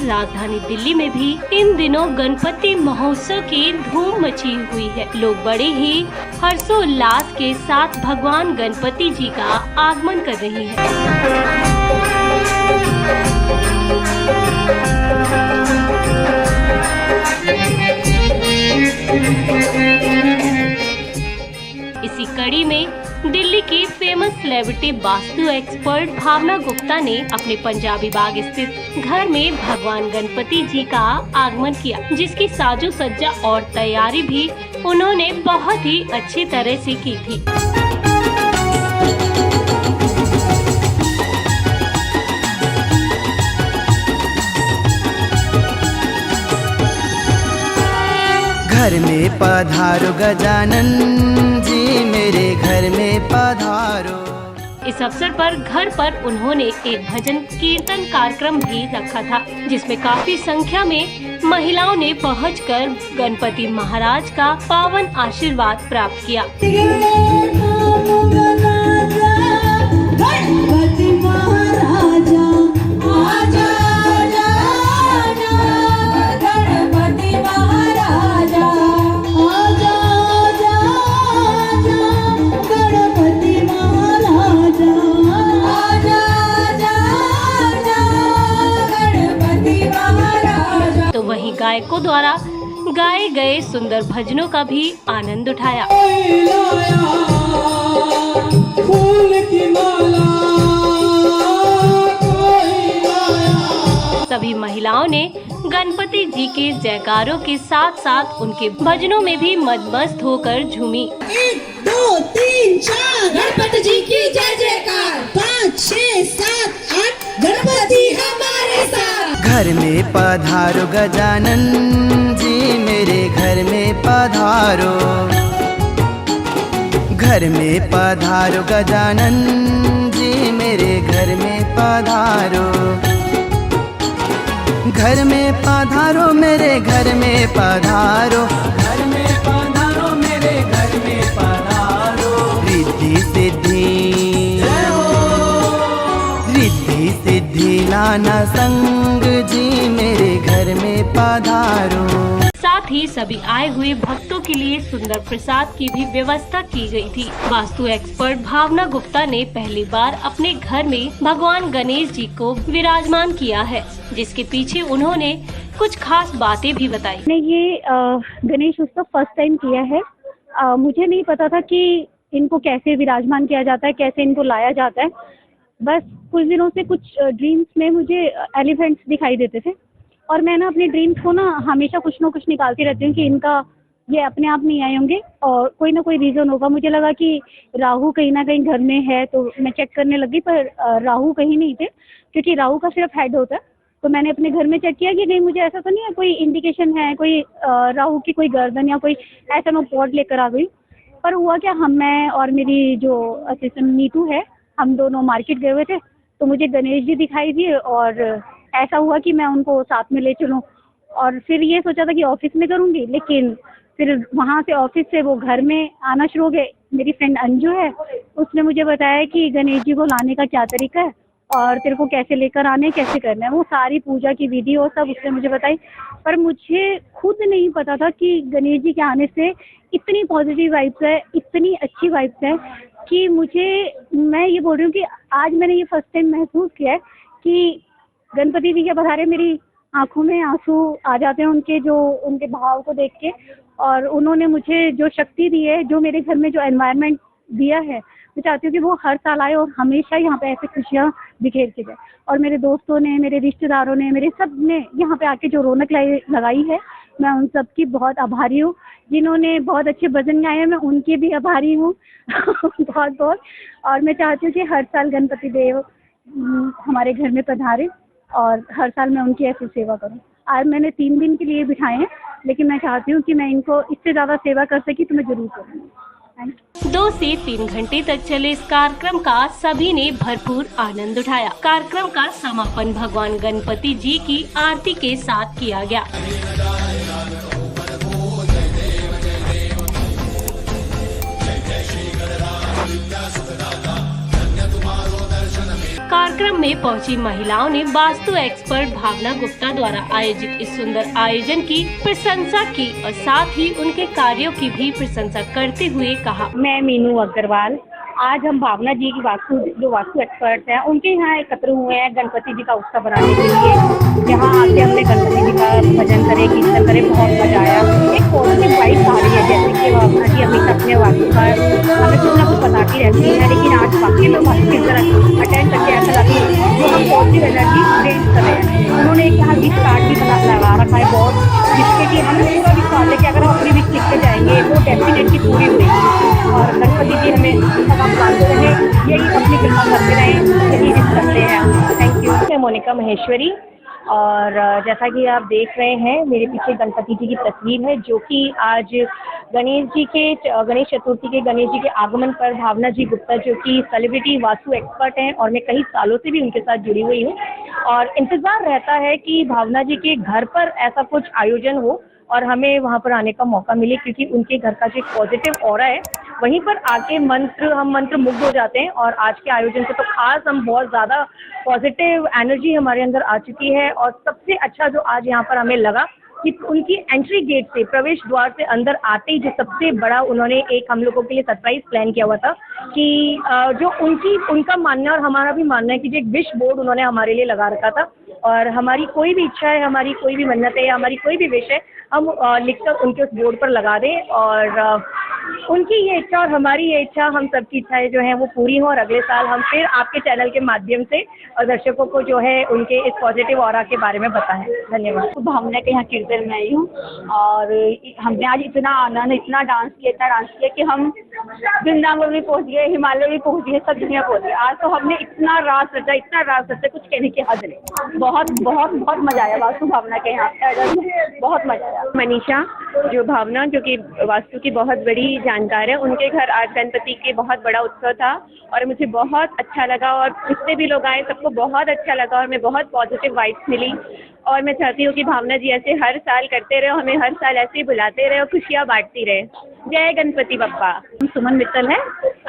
राजधानी दिल्ली में भी इन दिनों गणपति महोत्सव की धूम मची हुई है। लोग बड़े ही हर्षोल्लास के साथ भगवान गणपति जी का आगमन कर रहे हैं। इसी कड़ी में दिल्ली की फेमस सेलिब्रिटी वास्तु एक्सपर्ट भावना गुप्ता ने अपने पंजाबी बाग स्थित घर में भगवान गणपति जी का आगमन किया, जिसकी साजो सज्जा और तैयारी भी उन्होंने बहुत ही अच्छी तरह से की थी। घर में पधारो गजानन जी, मेरे घर में पधारो। इस अवसर पर घर पर उन्होंने एक भजन कीर्तन कार्यक्रम भी रखा था, जिसमें काफी संख्या में महिलाओं ने पहुंचकर गणपति महाराज का पावन आशीर्वाद प्राप्त किया। तो वहीं गायकों द्वारा गाए गए सुंदर भजनों का भी आनंद उठाया। सभी महिलाओं ने गणपति जी के जयकारों के साथ साथ उनके भजनों में भी मदमस्त होकर झूमी। 1 2 3 4 गणपति जी की जय जयकार। 5 6 7 8 गणपति हमारे साथ। घर में पधारो गजानन जी, मेरे घर में पधारो। घर में पधारो गजानन जी, मेरे घर में पधारो। घर में पधारो, मेरे घर में पधारो। घर में पधारो, मेरे घर में पधारो। रिद्धि सिद्धि रिद्धि सिद्धि लाना संग जी, मेरे घर में पधारो। साथ ही सभी आए हुए भक्तों के लिए सुंदर प्रसाद की भी व्यवस्था की गई थी। वास्तु एक्सपर्ट भावना गुप्ता ने पहली बार अपने घर में भगवान गणेश जी को विराजमान किया है, जिसके पीछे उन्होंने कुछ खास बातें भी बताई। मैंने ये गणेश उत्सव फर्स्ट टाइम किया है। मुझे नहीं पता था कि इनको कैसे विराजमान किया जाता है, कैसे इनको लाया जाता है। बस कुछ दिनों से कुछ ड्रीम्स में मुझे एलिफेंट्स दिखाई देते थे और मैं ना अपने ड्रीम्स को ना हमेशा कुछ ना कुछ निकालती रहती हूँ कि इनका ये अपने आप नहीं आए होंगे और कोई ना कोई रीज़न होगा। मुझे लगा कि राहु कहीं ना कहीं घर में है, तो मैं चेक करने लगी, पर राहु कहीं नहीं थे, क्योंकि राहु का सिर्फ हेड होता है। तो मैंने अपने घर में चेक किया कि नहीं, मुझे ऐसा तो नहीं है, कोई इंडिकेशन है, कोई राहु की कोई गर्दन या कोई ऐसा मैं पॉट लेकर आ गई। पर हुआ क्या, मैं और मेरी जो असिस्टेंट नीतू है, हम दोनों मार्केट गए हुए थे, तो मुझे गणेश जी दिखाई दिए और ऐसा हुआ कि मैं उनको साथ में ले चलूँ। और फिर ये सोचा था कि ऑफिस में करूँगी, लेकिन फिर वहाँ से ऑफिस से वो घर में आना शुरू हो गए। मेरी फ्रेंड अंजू है, उसने मुझे बताया कि गणेश जी को लाने का क्या तरीका है और तेरे को कैसे लेकर आने, कैसे करना है, वो सारी पूजा की विधि और सब उसने मुझे बताई। पर मुझे खुद नहीं पता था कि गणेश जी के आने से इतनी पॉजिटिव वाइब्स है, इतनी अच्छी वाइब्स है कि मैं ये बोल रही हूँ कि आज मैंने ये फर्स्ट टाइम महसूस किया है कि गणपति जी के पधारे मेरी आंखों में आंसू आ जाते हैं उनके भाव को देख के। और उन्होंने मुझे जो शक्ति दी है, जो मेरे घर में जो एनवायरनमेंट दिया है, मैं चाहती हूँ कि वो हर साल आए और हमेशा यहाँ पे ऐसे खुशियाँ बिखेर के जाए। और मेरे दोस्तों ने, मेरे रिश्तेदारों ने, मेरे सब ने यहाँ पे आके जो रौनक लगाई है, मैं उन सब की बहुत आभारी हूँ। जिन्होंने बहुत अच्छे भजन गाए हैं, मैं उनकी भी आभारी हूँ बहुत बहुत। और मैं चाहती हूँ कि हर साल गणपति देव हमारे घर में पधारे और हर साल मैं उनकी ऐसी सेवा करूँ। आज मैंने 3 दिन के लिए बिठाए हैं, लेकिन मैं चाहती हूँ कि मैं इनको इससे ज़्यादा सेवा कर सकी तो मैं जरूर करूँगी। 2 से 3 घंटे तक चले इस कार्यक्रम का सभी ने भरपूर आनंद उठाया। कार्यक्रम का समापन भगवान गणपति जी की आरती के साथ किया गया। कार्यक्रम में पहुंची महिलाओं ने वास्तु एक्सपर्ट भावना गुप्ता द्वारा आयोजित इस सुंदर आयोजन की प्रशंसा की और साथ ही उनके कार्यों की भी प्रशंसा करते हुए कहा, मैं मीनू अग्रवाल। आज हम भावना जी की वास्तु एक्सपर्ट हैं, उनके यहाँ एकत्र हुए हैं गणपति जी का उत्सव बनाने के लिए। यहाँ आके हमने गणपति जी का भजन करे, कीर्तन करे, बहुत मजा आया। एक पॉजिटिव वाइब आ रही है, जैसे कि भावना जी हमेशा अपने वास्तु का हमें कुछ ना कुछ बताती रहती है, लेकिन आज वाकई में वास्तु कीर्तन अटेंड करके ऐसा लगा जो हम पॉजिटिव एनर्जी चेंज कर रहे हैं। उन्होंने एक यहाँ गिफ्ट कार्ड भी लगा रखा है बहुत, जिससे कि हमें पूरा विश्वास है कि अगर हम अपनी विश लिख के जाएंगे वो डेफिनेटली पूरी हुई। और गणपति जी हमें रहे, यही अपनी कृपा करते रहे, यही विश करते हैं। Thank you. मैं मोनिका महेश्वरी और जैसा कि आप देख रहे हैं मेरे पीछे गणपति जी की तस्वीर है, जो कि आज गणेश चतुर्थी के गणेश जी के आगमन पर भावना जी गुप्ता, जो कि सेलिब्रिटी वास्तु एक्सपर्ट हैं और मैं कई सालों से भी उनके साथ जुड़ी हुई हूँ, और इंतज़ार रहता है कि भावना जी के घर पर ऐसा कुछ आयोजन हो और हमें वहाँ पर आने का मौका मिले, क्योंकि उनके घर का जो एक पॉजिटिव ऑरा है वहीं पर आके हम मंत्र मुग्ध हो जाते हैं। और आज के आयोजन से तो खास हम बहुत ज़्यादा पॉजिटिव एनर्जी हमारे अंदर आ चुकी है। और सबसे अच्छा जो आज यहाँ पर हमें लगा कि उनकी एंट्री गेट से, प्रवेश द्वार से अंदर आते ही जो सबसे बड़ा उन्होंने एक हम लोगों के लिए सरप्राइज प्लान किया हुआ था कि जो उनका मानना और हमारा भी मानना है कि जो एक विश बोर्ड उन्होंने हमारे लिए लगा रखा था, और हमारी कोई भी इच्छा है, हमारी कोई भी मन्नत है, हमारी कोई भी विश है, हम लिखकर उनके उस बोर्ड पर लगा दें। और उनकी ये इच्छा और हमारी ये इच्छा, हम सबकी इच्छाएं जो हैं वो पूरी हों और अगले साल हम फिर आपके चैनल के माध्यम से और दर्शकों को जो है उनके इस पॉजिटिव ऑरा के बारे में बताएं। धन्यवाद। तो भावना के यहाँ कीर्तन में आई हूँ और हमने आज इतना आनंद, इतना डांस किया कि हम वृंदावन भी पहुँच गए, हिमालय भी पहुँच गए, सब दुनिया पहुँच गए। आज तो हमने इतना रास रचा कुछ कहने की हद नहीं। बहुत बहुत बहुत मजा आया वास्तु भावना के यहाँ पे, बहुत मजा आया। मनीषा जो भावना, जो कि वास्तु की बहुत बड़ी जानकार है, उनके घर आज गणपति के बहुत बड़ा उत्सव था और मुझे बहुत अच्छा लगा और जितने भी लोग आए सबको बहुत अच्छा लगा और मैं बहुत पॉजिटिव वाइब्स मिली। और मैं चाहती हूँ कि भावना जी ऐसे हर साल करते रहे, हमें हर साल ऐसे ही बुलाते रहे और खुशियाँ बांटती रहे। जय गणपति बप्पा। सुमन मित्तल है।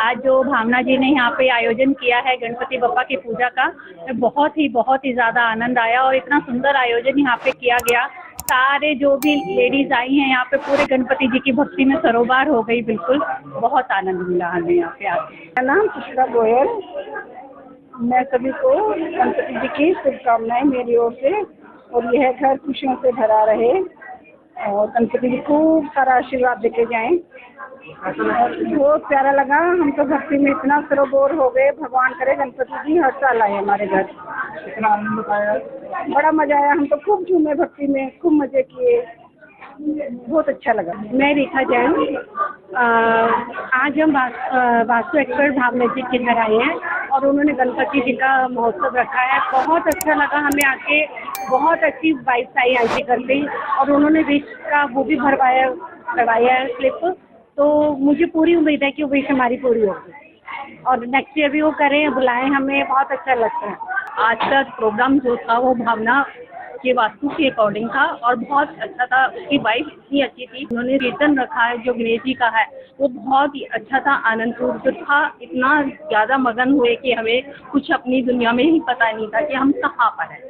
आज जो भावना जी ने यहाँ पे आयोजन किया है गणपति बप्पा की पूजा का, बहुत ही ज़्यादा आनंद आया और इतना सुंदर आयोजन यहाँ पे किया गया। सारे जो भी लेडीज आई हैं यहाँ पे पूरे गणपति जी की भक्ति में सरोबार हो गई। बिल्कुल बहुत आनंद मिला हमें यहाँ पे आके। मेरा नाम पुष्पा गोयल। मैं सभी को गणपति जी की शुभकामनाएं मेरी ओर से, और यह घर खुशियों से भरा रहे और गणपति जी खूब सारा आशीर्वाद देके जाएं। बहुत प्यारा लगा, हम तो भक्ति में इतना सरोबोर हो गए। भगवान करे गणपति जी हर साल आए हमारे घर। इतना आनंद आया, बड़ा मजा आया। हम तो खूब झूमे भक्ति में, खूब मजे किए, बहुत अच्छा लगा। मैं रेखा जैन। आज हम वास्तु एक्सपर्ट भावना जी के घर आए हैं और उन्होंने गणपति जी का महोत्सव रखा है। बहुत अच्छा लगा हमें आके, बहुत अच्छी वाइब्स आई आंटी करते, और उन्होंने विश का वो भी करवाया है स्लिप। तो मुझे पूरी उम्मीद है कि वो विश हमारी पूरी होगी और नेक्स्ट ईयर भी वो करें, बुलाएं हमें, बहुत अच्छा लगता है। आज का प्रोग्राम जो था वो भावना के वास्तु के अकॉर्डिंग था और बहुत अच्छा था। उसकी वाइफ इतनी अच्छी थी। उन्होंने कीर्तन रखा है जो गणेश जी का है, वो बहुत ही अच्छा था। आनंदपुर जो था, इतना ज़्यादा मगन हुए कि हमें कुछ अपनी दुनिया में ही पता नहीं था कि हम कहाँ पर हैं।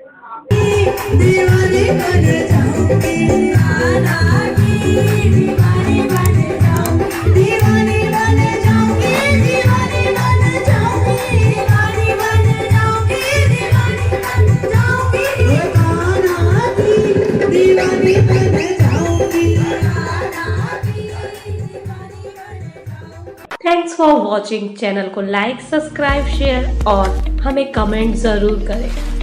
Thanks for watching. चैनल को लाइक, सब्सक्राइब, शेयर और हमें कमेंट ज़रूर करें।